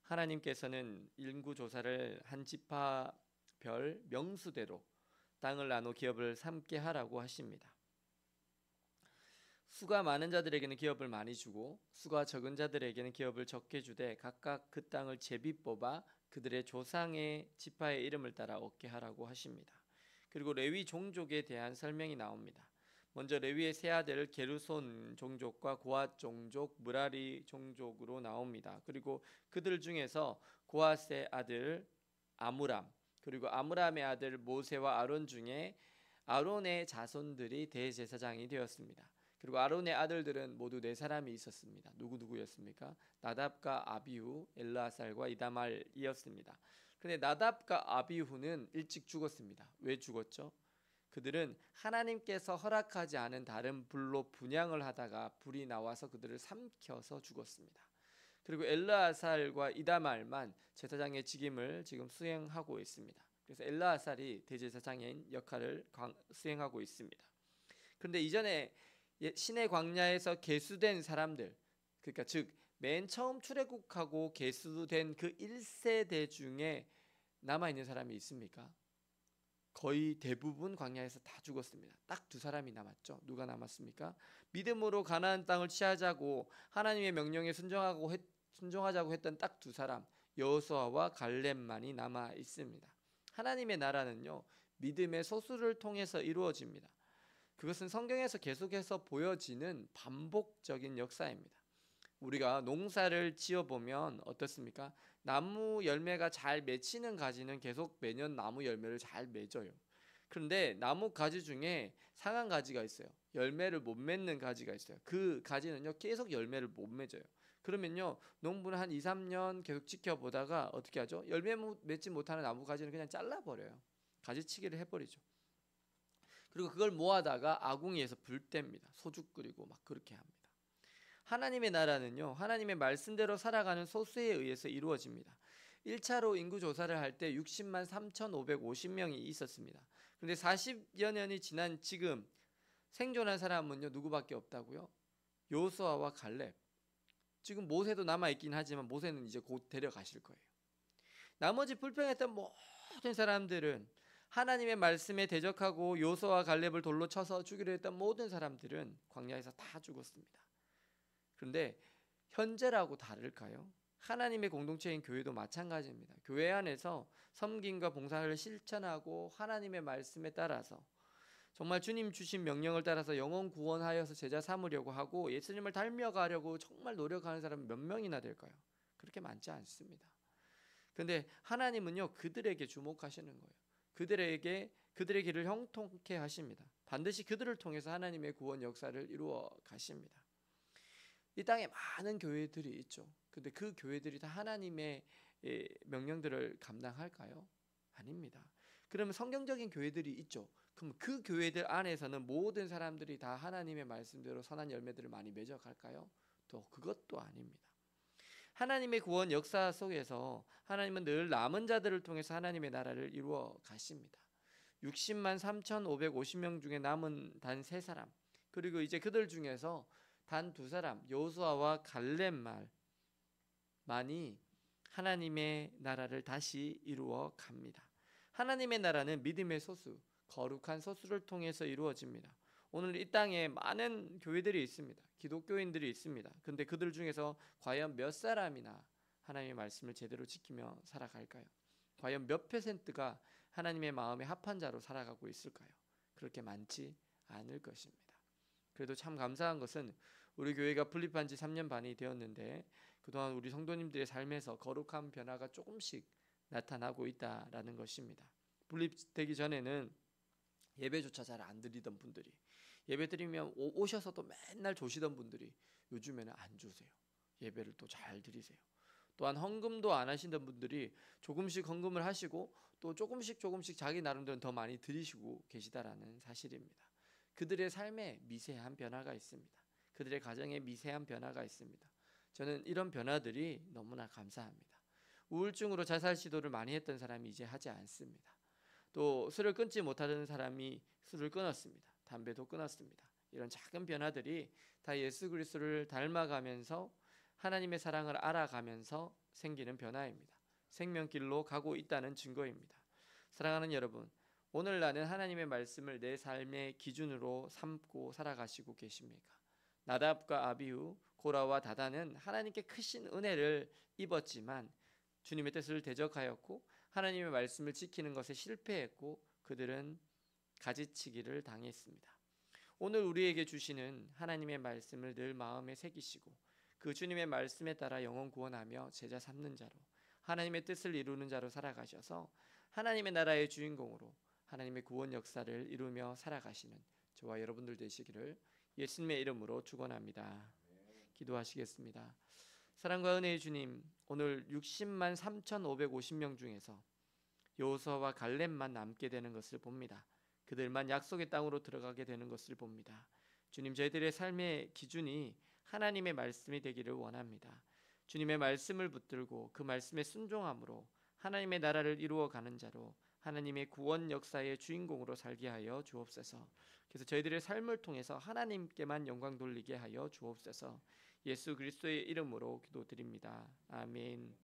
하나님께서는 인구 조사를 한 지파별 명수대로 땅을 나눠 기업을 삼게 하라고 하십니다. 수가 많은 자들에게는 기업을 많이 주고 수가 적은 자들에게는 기업을 적게 주되 각각 그 땅을 제비 뽑아 그들의 조상의 지파의 이름을 따라 얻게 하라고 하십니다. 그리고 레위 종족에 대한 설명이 나옵니다. 먼저 레위의 세 아들 게르손 종족과 고핫 종족, 무라리 종족으로 나옵니다. 그리고 그들 중에서 고핫의 아들 아므람, 그리고 아므람의 아들 모세와 아론 중에 아론의 자손들이 대제사장이 되었습니다. 그리고 아론의 아들들은 모두 네 사람이 있었습니다. 누구였습니까? 나답과 아비후, 엘르아살과 이다말이었습니다. 그런데 나답과 아비후는 일찍 죽었습니다. 왜 죽었죠? 그들은 하나님께서 허락하지 않은 다른 불로 분향을 하다가 불이 나와서 그들을 삼켜서 죽었습니다. 그리고 엘르아살과 이다말만 제사장의 직임을 지금 수행하고 있습니다. 그래서 엘르아살이 대제사장인 역할을 수행하고 있습니다. 그런데 이전에 신의 광야에서 계수된 사람들, 그러니까 즉 맨 처음 출애굽하고 계수된 그 1세대 중에 남아있는 사람이 있습니까? 거의 대부분 광야에서 다 죽었습니다. 딱 두 사람이 남았죠. 누가 남았습니까? 믿음으로 가나안 땅을 취하자고 하나님의 명령에 순종하자고 했던 딱 두 사람, 여호수아와 갈렙만이 남아 있습니다. 하나님의 나라는요, 믿음의 소수를 통해서 이루어집니다. 그것은 성경에서 계속해서 보여지는 반복적인 역사입니다. 우리가 농사를 지어보면 어떻습니까? 나무 열매가 잘 맺히는 가지는 계속 매년 나무 열매를 잘 맺어요. 그런데 나무 가지 중에 상한 가지가 있어요. 열매를 못 맺는 가지가 있어요. 그 가지는요, 계속 열매를 못 맺어요. 그러면요, 농부는 한 2, 3년 계속 지켜보다가 어떻게 하죠? 열매 맺지 못하는 나무 가지는 그냥 잘라버려요. 가지치기를 해버리죠. 그리고 그걸 모아다가 아궁이에서 불 뗍니다. 소죽 끓이고 막 그렇게 합니다. 하나님의 나라는요, 하나님의 말씀대로 살아가는 소수에 의해서 이루어집니다. 1차로 인구 조사를 할 때 60만 3,550명이 있었습니다. 그런데 40여 년이 지난 지금 생존한 사람은요, 누구밖에 없다고요? 여호수아와 갈렙. 지금 모세도 남아있긴 하지만 모세는 이제 곧 데려가실 거예요. 나머지 불평했던 모든 사람들은, 하나님의 말씀에 대적하고 여호수아와 갈렙을 돌로 쳐서 죽이려 했던 모든 사람들은 광야에서 다 죽었습니다. 그런데 현재라고 다를까요? 하나님의 공동체인 교회도 마찬가지입니다. 교회 안에서 섬김과 봉사를 실천하고 하나님의 말씀에 따라서 정말 주님 주신 명령을 따라서 영혼 구원하여서 제자 삼으려고 하고 예수님을 닮아가려고 정말 노력하는 사람은 몇 명이나 될까요? 그렇게 많지 않습니다. 그런데 하나님은요, 그들에게 주목하시는 거예요. 그들의 길을 형통케 하십니다. 반드시 그들을 통해서 하나님의 구원 역사를 이루어 가십니다. 이 땅에 많은 교회들이 있죠. 근데 그 교회들이 다 하나님의 명령들을 감당할까요? 아닙니다. 그러면 성경적인 교회들이 있죠. 그럼 그 교회들 안에서는 모든 사람들이 다 하나님의 말씀대로 선한 열매들을 많이 맺어갈까요? 또 그것도 아닙니다. 하나님의 구원 역사 속에서 하나님은 늘 남은 자들을 통해서 하나님의 나라를 이루어 가십니다. 60만 3,550명 중에 남은 단 3사람, 그리고 이제 그들 중에서 단 2사람, 여호수아와 갈렙만이 하나님의 나라를 다시 이루어 갑니다. 하나님의 나라는 믿음의 소수, 거룩한 소수를 통해서 이루어집니다. 오늘 이 땅에 많은 교회들이 있습니다. 기독교인들이 있습니다. 근데 그들 중에서 과연 몇 사람이나 하나님의 말씀을 제대로 지키며 살아갈까요? 과연 몇 %가 하나님의 마음에 합한 자로 살아가고 있을까요? 그렇게 많지 않을 것입니다. 그래도 참 감사한 것은 우리 교회가 분립한 지 3년 반이 되었는데 그동안 우리 성도님들의 삶에서 거룩한 변화가 조금씩 나타나고 있다라는 것입니다. 분립되기 전에는 예배조차 잘 안 드리던 분들이, 예배 드리면 오셔서도 맨날 조시던 분들이 요즘에는 안 주세요. 예배를 또 잘 드리세요. 또한 헌금도 안 하시던 분들이 조금씩 헌금을 하시고 또 조금씩 자기 나름대로 더 많이 드리시고 계시다라는 사실입니다. 그들의 삶에 미세한 변화가 있습니다. 그들의 가정에 미세한 변화가 있습니다. 저는 이런 변화들이 너무나 감사합니다. 우울증으로 자살 시도를 많이 했던 사람이 이제 하지 않습니다. 또 술을 끊지 못하던 사람이 술을 끊었습니다. 담배도 끊었습니다. 이런 작은 변화들이 다 예수 그리스도를 닮아가면서 하나님의 사랑을 알아가면서 생기는 변화입니다. 생명길로 가고 있다는 증거입니다. 사랑하는 여러분, 오늘 나는 하나님의 말씀을 내 삶의 기준으로 삼고 살아가시고 계십니까? 나답과 아비후, 고라와 다단은 하나님께 크신 은혜를 입었지만 주님의 뜻을 대적하였고 하나님의 말씀을 지키는 것에 실패했고 그들은 가지치기를 당했습니다. 오늘 우리에게 주시는 하나님의 말씀을 늘 마음에 새기시고 그 주님의 말씀에 따라 영혼 구원하며 제자 삼는 자로 하나님의 뜻을 이루는 자로 살아가셔서 하나님의 나라의 주인공으로 하나님의 구원 역사를 이루며 살아가시는 저와 여러분들 되시기를 예수님의 이름으로 축원합니다. 기도하시겠습니다. 사랑과 은혜의 주님, 오늘 60만 3,550명 중에서 여호수아와 갈렙만 남게 되는 것을 봅니다. 그들만 약속의 땅으로 들어가게 되는 것을 봅니다. 주님, 저희들의 삶의 기준이 하나님의 말씀이 되기를 원합니다. 주님의 말씀을 붙들고 그 말씀에 순종함으로 하나님의 나라를 이루어가는 자로 하나님의 구원 역사의 주인공으로 살게 하여 주옵소서. 그래서 저희들의 삶을 통해서 하나님께만 영광 돌리게 하여 주옵소서. 예수 그리스도의 이름으로 기도드립니다. 아멘.